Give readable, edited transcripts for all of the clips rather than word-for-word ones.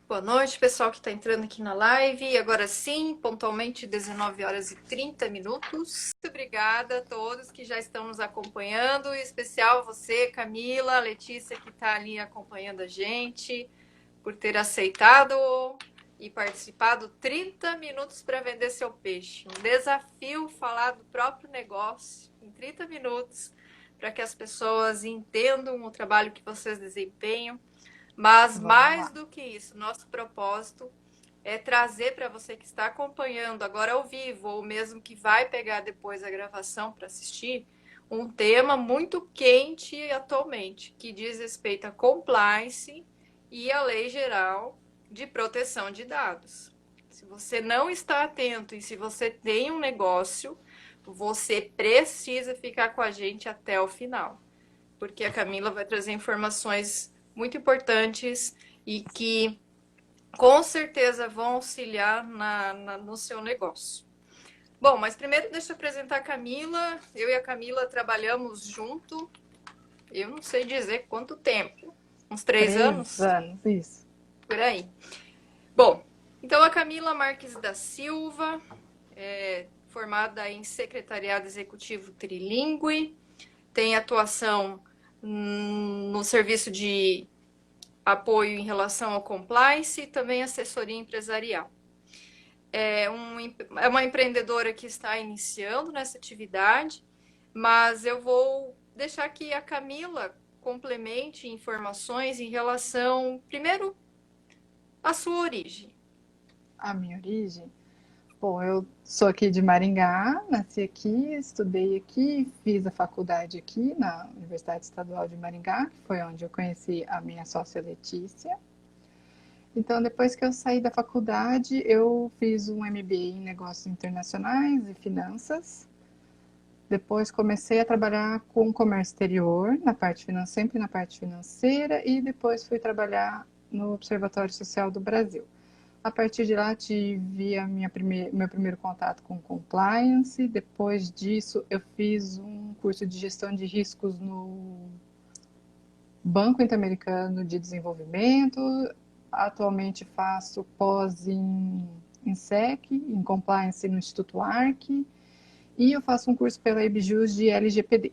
Boa noite, pessoal que está entrando aqui na live. E agora sim, pontualmente 19 horas e 30 minutos. Muito obrigada a todos que já estão nos acompanhando, em especial você, Camila, Letícia, que está ali acompanhando a gente, por ter aceitado e participado 30 minutos para vender seu peixe. Um desafio falar do próprio negócio em 30 minutos, para que as pessoas entendam o trabalho que vocês desempenham. Mas Vamos mais lá. do que isso, nosso propósito é trazer para você que está acompanhando agora ao vivo, ou mesmo que vai pegar depois a gravação para assistir, um tema muito quente atualmente, que diz respeito a compliance e a Lei Geral de Proteção de Dados. Se você não está atento e se você tem um negócio, você precisa ficar com a gente até o final, porque a Camila vai trazer informações muito importantes e que com certeza vão auxiliar no seu negócio. Bom, mas primeiro deixa eu apresentar a Camila. Eu e a Camila trabalhamos junto, eu não sei dizer quanto tempo, uns 3 3 anos, anos, isso. por aí. Bom, então a Camila Marques da Silva, formada em Secretariado Executivo Trilingue, tem atuação no serviço de apoio em relação ao compliance e também assessoria empresarial. É uma empreendedora que está iniciando nessa atividade, mas eu vou deixar que a Camila complemente informações em relação, primeiro, à sua origem. A minha origem? Bom, eu sou aqui de Maringá, nasci aqui, estudei aqui, fiz a faculdade aqui na Universidade Estadual de Maringá, que foi onde eu conheci a minha sócia Letícia. Então, depois que eu saí da faculdade, eu fiz um MBA em Negócios Internacionais e Finanças. Depois comecei a trabalhar com comércio exterior, na parte financeira, sempre na parte financeira, e depois fui trabalhar no Observatório Social do Brasil. A partir de lá tive meu primeiro contato com compliance. Depois disso, eu fiz um curso de gestão de riscos no Banco Interamericano de Desenvolvimento. Atualmente faço pós em SEC, em compliance no Instituto ARC. E eu faço um curso pela IBJUS de LGPD.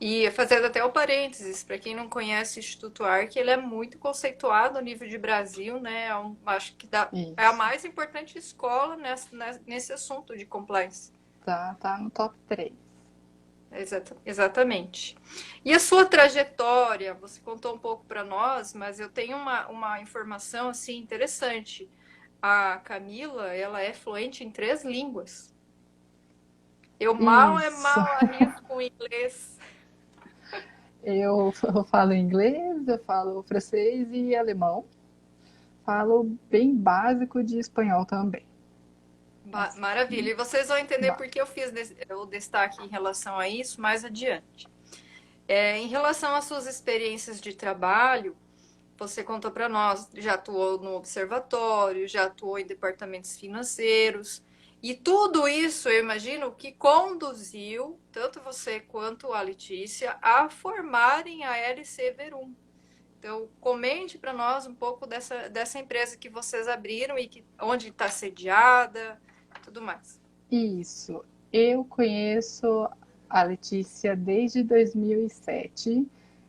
E fazendo até o parênteses, para quem não conhece o Instituto Arc, ele é muito conceituado a nível de Brasil, né? Acho que é a Isso, mais importante escola nesse assunto de compliance. tá no top 3. Exatamente. E a sua trajetória, você contou um pouco para nós, mas eu tenho uma informação assim interessante. A Camila, ela é fluente em 3 línguas. Eu Isso. mal arrisco o inglês. Eu falo inglês, eu falo francês e alemão. Falo bem básico de espanhol também. Mas Maravilha. E vocês vão entender por básico. que eu fiz o destaque em relação a isso mais adiante. Em relação às suas experiências de trabalho, você contou para nós, já atuou no observatório, já atuou em departamentos financeiros, e tudo isso, eu imagino, que conduziu tanto você quanto a Letícia a formarem a LC Verum. Então, comente para nós um pouco dessa empresa que vocês abriram e onde está sediada, tudo mais. Isso. Eu conheço a Letícia desde 2007,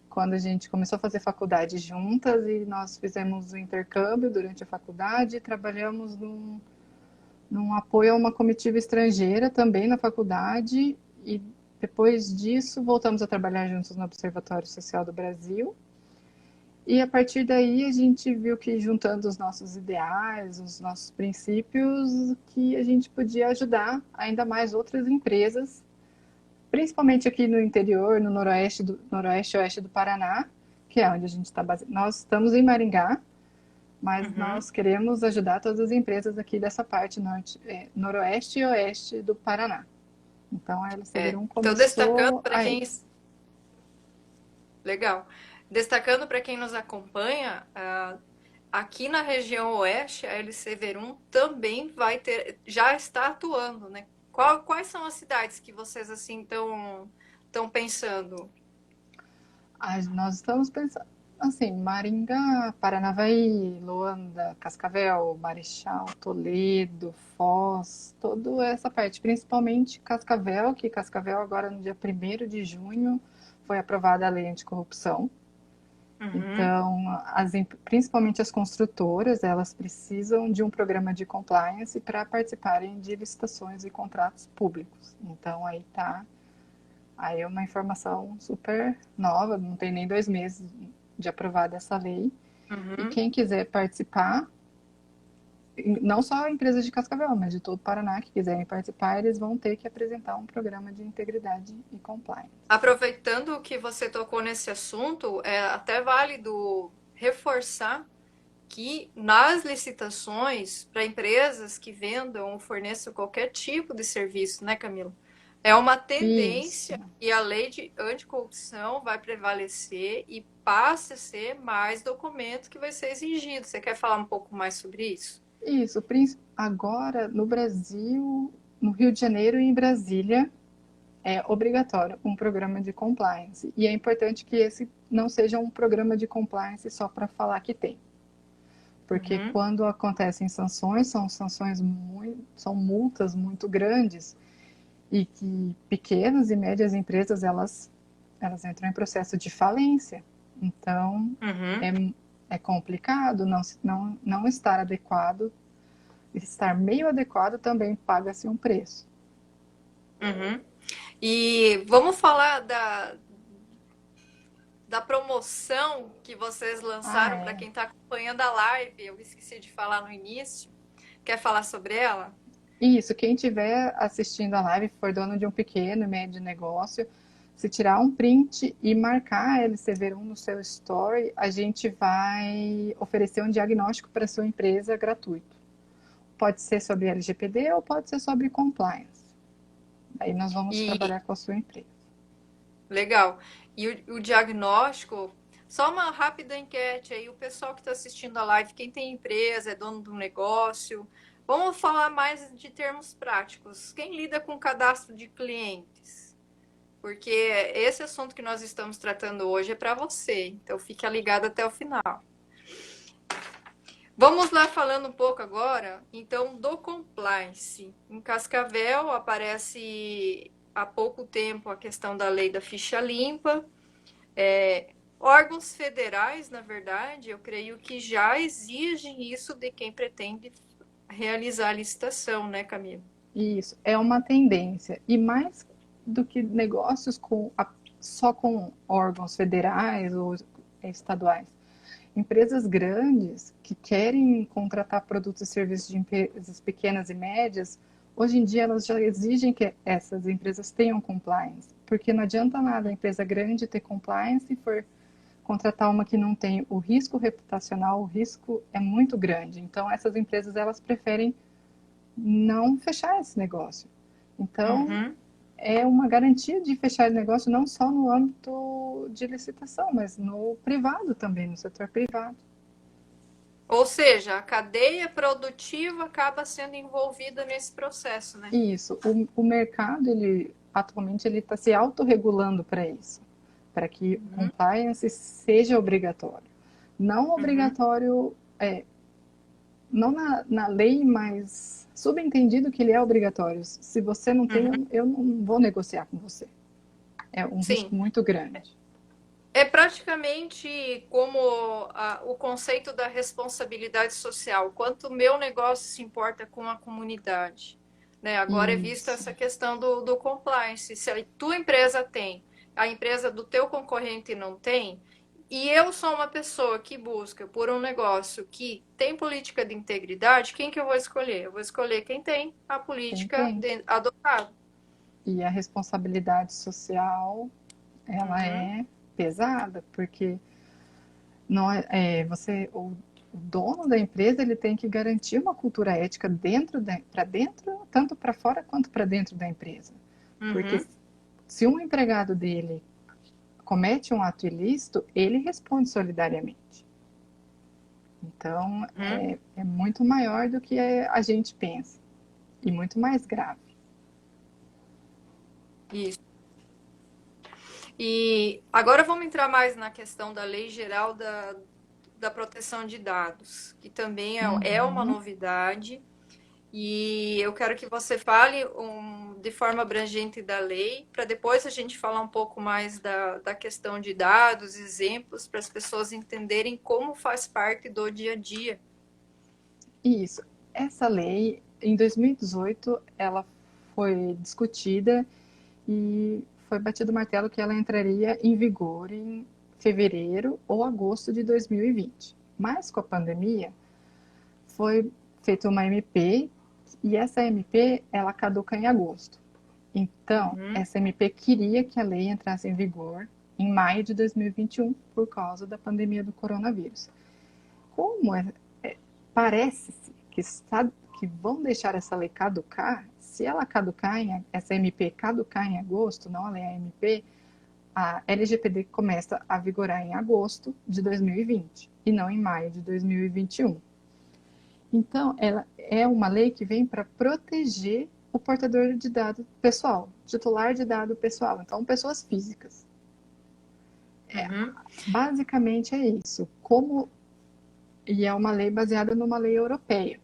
quando a gente começou a fazer faculdade juntas e nós fizemos o intercâmbio durante a faculdade e trabalhamos num apoio a uma comitiva estrangeira também na faculdade e depois disso voltamos a trabalhar juntos no Observatório Social do Brasil. E a partir daí a gente viu que juntando os nossos ideais, os nossos princípios, que a gente podia ajudar ainda mais outras empresas, principalmente aqui no interior, no noroeste e oeste do Paraná, que é onde a gente está baseado. Nós estamos em Maringá, mas Uhum. nós queremos ajudar todas as empresas aqui dessa parte noroeste e oeste do Paraná. Então a LC Verum Então, destacando começou para quem. aí. Legal. Destacando para quem nos acompanha, aqui na região oeste, a LC Verum também já está atuando, né? Quais são as cidades que vocês assim estão pensando? Nós estamos pensando. Assim, Maringá, Paranavaí, Luanda, Cascavel, Marechal, Toledo, Foz, toda essa parte, principalmente Cascavel, que Cascavel agora no dia 1º de junho foi aprovada a lei anticorrupção. Uhum. Então, principalmente as construtoras, elas precisam de um programa de compliance para participarem de licitações e contratos públicos. Então, aí é uma informação super nova, não tem nem 2 meses de aprovada essa lei. E Uhum. quem quiser participar, não só empresas de Cascavel, mas de todo o Paraná que quiserem participar, eles vão ter que apresentar um programa de integridade e compliance. Aproveitando que você tocou nesse assunto, é até válido reforçar que nas licitações para empresas que vendam ou forneçam qualquer tipo de serviço, né, Camilo? É uma Isso, tendência e a lei de anticorrupção vai prevalecer e passa a ser mais documento que vai ser exigido. Você quer falar um pouco mais sobre isso? isso. Agora, no Brasil, no Rio de Janeiro e em Brasília, é obrigatório um programa de compliance. E é importante que esse não seja um programa de compliance só para falar que tem. Porque Uhum, quando acontecem sanções, são multas muito grandes e que pequenas e médias empresas elas entram em processo de falência. Então uhum, é, é complicado não estar adequado, estar meio adequado também paga-se um preço. uhum. E vamos falar da promoção que vocês Ah, lançaram para é. quem está acompanhando a live. Eu esqueci de falar no início. Quer falar sobre ela? Isso, quem estiver assistindo a live, for dono de um pequeno e médio negócio, se tirar um print e marcar a LCV1 no seu story, a gente vai oferecer um diagnóstico para a sua empresa gratuito. Pode ser sobre LGPD ou pode ser sobre compliance. Aí nós vamos E trabalhar com a sua empresa. legal. E o diagnóstico, só uma rápida enquete aí, o pessoal que está assistindo a live, quem tem empresa, é dono de um negócio, vamos falar mais de termos práticos. Quem lida com cadastro de clientes? Porque esse assunto que nós estamos tratando hoje é para você, então fique ligado até o final. Vamos lá falando um pouco agora, então, do compliance. Em Cascavel aparece há pouco tempo a questão da lei da ficha limpa. Órgãos federais, na verdade, eu creio que já exigem isso de quem pretende realizar a licitação, né, Camila? Isso é uma tendência. E mais do que negócios só com órgãos federais ou estaduais, empresas grandes que querem contratar produtos e serviços de empresas pequenas e médias, hoje em dia elas já exigem que essas empresas tenham compliance, porque não adianta nada a empresa grande ter compliance e for contratar uma que não tem o risco reputacional, o risco é muito grande. Então essas empresas elas preferem não fechar esse negócio. Então Uhum. é uma garantia de fechar o negócio não só no âmbito de licitação, mas no privado também, no setor privado. Ou seja, a cadeia produtiva acaba sendo envolvida nesse processo, né? Isso, o mercado, atualmente, ele está se autorregulando para isso, para que o Uhum, compliance seja obrigatório. Não uhum, obrigatório, não na lei, mas subentendido que ele é obrigatório. Se você não tem, uhum. eu não vou negociar com você. É um risco Sim, muito grande. é praticamente como o conceito da responsabilidade social, quanto o meu negócio se importa com a comunidade. Né? Agora é vista Isso, essa questão do compliance. Se a tua empresa tem, a empresa do teu concorrente não tem, e eu sou uma pessoa que busca por um negócio que tem política de integridade, quem que eu vou escolher? Eu vou escolher quem tem a quem política tem. adotada. E a responsabilidade social, ela Uhum, é pesada, porque não o dono da empresa ele tem que garantir uma cultura ética para dentro, tanto para fora quanto para dentro da empresa. Porque uhum, se um empregado dele comete um ato ilícito, ele responde solidariamente. Então uhum. é muito maior do que a gente pensa e muito mais grave. Isso. E agora vamos entrar mais na questão da Lei Geral da Proteção de Dados, que também é uma Uhum. novidade. E eu quero que você fale de forma abrangente da lei, para depois a gente falar um pouco mais da questão de dados, exemplos, para as pessoas entenderem como faz parte do dia a dia. Isso. Essa lei, em 2018, ela foi discutida e foi batido o martelo que ela entraria em vigor em fevereiro ou agosto de 2020. Mas com a pandemia, foi feita uma MP e essa MP ela caduca em agosto. Então, Uhum, essa MP queria que a lei entrasse em vigor em maio de 2021 por causa da pandemia do coronavírus. Como parece-se que vão deixar essa lei caducar, se ela caducar, essa MP caducar em agosto, não a lei, a MP, a LGPD começa a vigorar em agosto de 2020 e não em maio de 2021. Então, ela é uma lei que vem para proteger o portador de dado pessoal, titular de dado pessoal, então pessoas físicas. uhum. Basicamente é isso. E é uma lei baseada numa lei europeia,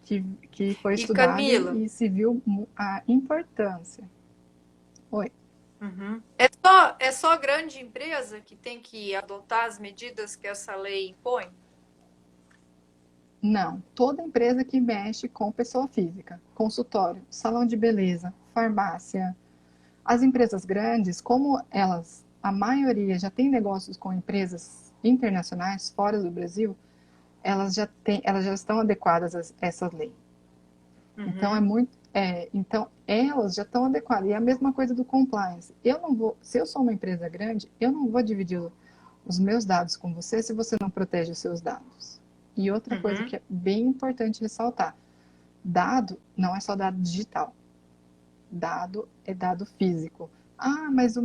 que, que foi E estudada Camila, e se viu a importância. Oi. uhum. É só grande empresa que tem que adotar as medidas que essa lei impõe? Não, toda empresa que mexe com pessoa física, consultório, salão de beleza, farmácia, as empresas grandes, como elas, a maioria já tem negócios com empresas internacionais fora do Brasil, elas já estão adequadas a essa lei. Então Uhum, então elas já estão adequadas. E é a mesma coisa do compliance. Eu não vou, se eu sou uma empresa grande, eu não vou dividir os meus dados com você se você não protege os seus dados. E outra coisa uhum, que é bem importante ressaltar: dado não é só dado digital. Dado é dado físico. Ah, mas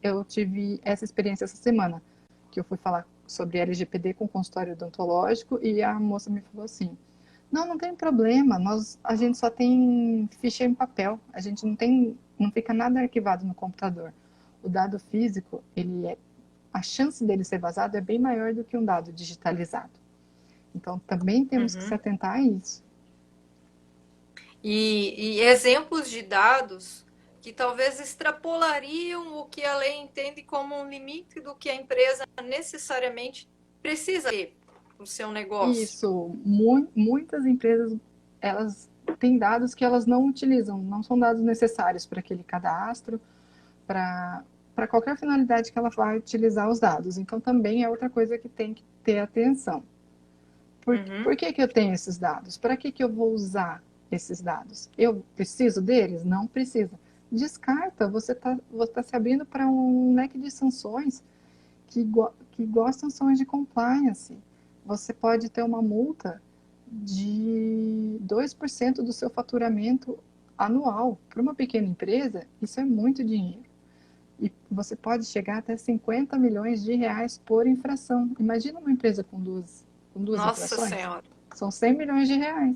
eu tive essa experiência essa semana, que eu fui falar sobre LGPD com consultório odontológico e a moça me falou assim: não, não tem problema, a gente só tem ficha em papel, a gente não fica nada arquivado no computador. O dado físico, a chance dele ser vazado é bem maior do que um dado digitalizado. Então, também temos que se uhum. atentar a isso. E exemplos de dados que talvez extrapolariam o que a lei entende como um limite do que a empresa necessariamente precisa ter para o seu negócio. Isso, muitas empresas, elas têm dados que elas não utilizam, não são dados necessários para aquele cadastro, para qualquer finalidade que ela vai utilizar os dados. Então, também é outra coisa que tem que ter atenção. Por Uhum, que que eu tenho esses dados? Para que que eu vou usar esses dados? Eu preciso deles? Não precisa. Descarta, você tá se abrindo para um leque de sanções que igual sanções de compliance. Você pode ter uma multa de 2% do seu faturamento anual. Para uma pequena empresa, isso é muito dinheiro. E você pode chegar até 50 milhões de reais por infração. Imagina uma empresa com duas Nossa infrações. Senhora. São 100 milhões de reais.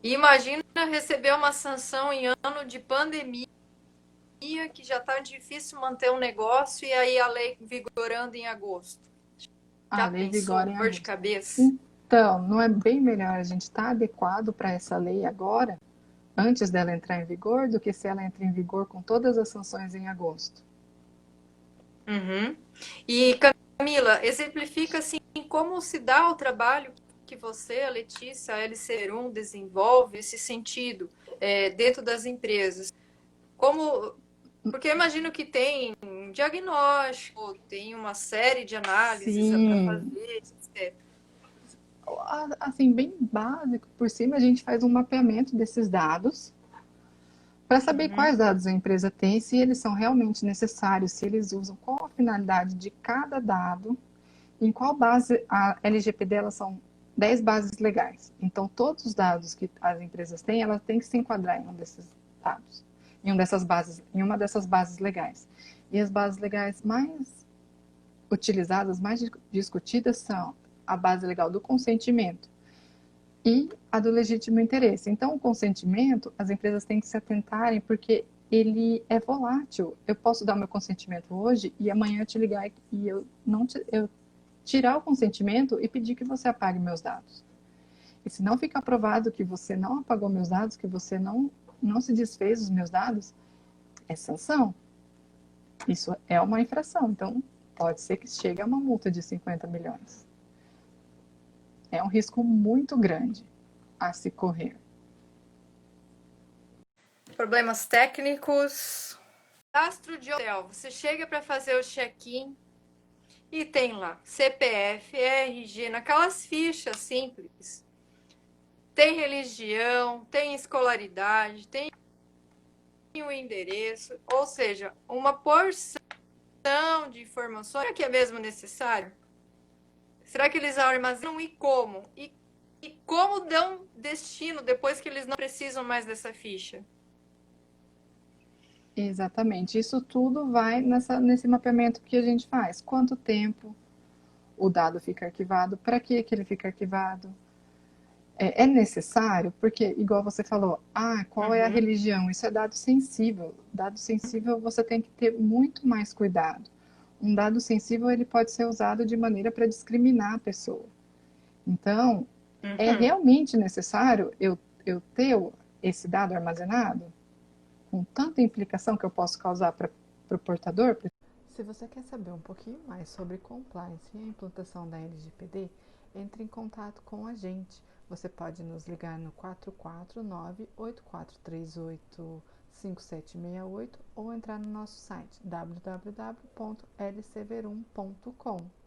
E imagina receber uma sanção em ano de pandemia, que já está difícil manter um negócio, e aí a lei vigorando em agosto. A Já lei pensou? vigora em Dor de agosto. cabeça? Então, não é bem melhor a gente estar adequado para essa lei agora, antes dela entrar em vigor, do que se ela entra em vigor com todas as sanções em agosto? Uhum. E Camila, exemplifica assim como se dá o trabalho que você, a Letícia, a LC1 desenvolve esse sentido dentro das empresas. Como, porque eu imagino que tem um diagnóstico, tem uma série de análises para Sim, fazer, etc. assim, bem básico, por cima a gente faz um mapeamento desses dados para saber Uhum, quais dados a empresa tem, se eles são realmente necessários, se eles usam, qual a finalidade de cada dado, em qual base. A LGPD, elas são 10 bases legais. Então, todos os dados que as empresas têm, elas têm que se enquadrar em um desses dados, em uma dessas bases legais. E as bases legais mais utilizadas, mais discutidas são a base legal do consentimento e a do legítimo interesse. Então, o consentimento, as empresas têm que se atentarem, porque ele é volátil. Eu posso dar meu consentimento hoje e amanhã eu te ligar e eu tirar o consentimento e pedir que você apague meus dados. E se não ficar provado que você não apagou meus dados, que você não se desfez dos meus dados, é sanção. Isso é uma infração. Então, pode ser que chegue a uma multa de 50 milhões. É um risco muito grande a se correr. Problemas técnicos. Cadastro de hotel. Você chega para fazer o check-in e tem lá CPF, RG, naquelas fichas simples. Tem religião, tem escolaridade, tem o endereço, ou seja, uma porção de informações. Será que é mesmo necessário? Será que eles armazenam e como? E como dão destino depois que eles não precisam mais dessa ficha? Exatamente. Isso tudo vai nesse mapeamento que a gente faz. Quanto tempo o dado fica arquivado? Para que ele fica arquivado? É necessário? Porque, igual você falou, qual é a religião? Isso é dado sensível. Dado sensível você tem que ter muito mais cuidado. Um dado sensível ele pode ser usado de maneira para discriminar a pessoa. Então, é realmente necessário eu ter esse dado armazenado? Com tanta implicação que eu posso causar para o portador? Se você quer saber um pouquinho mais sobre compliance e a implantação da LGPD, entre em contato com a gente. Você pode nos ligar no 449-8438-5768 ou entrar no nosso site www.lcverum.com.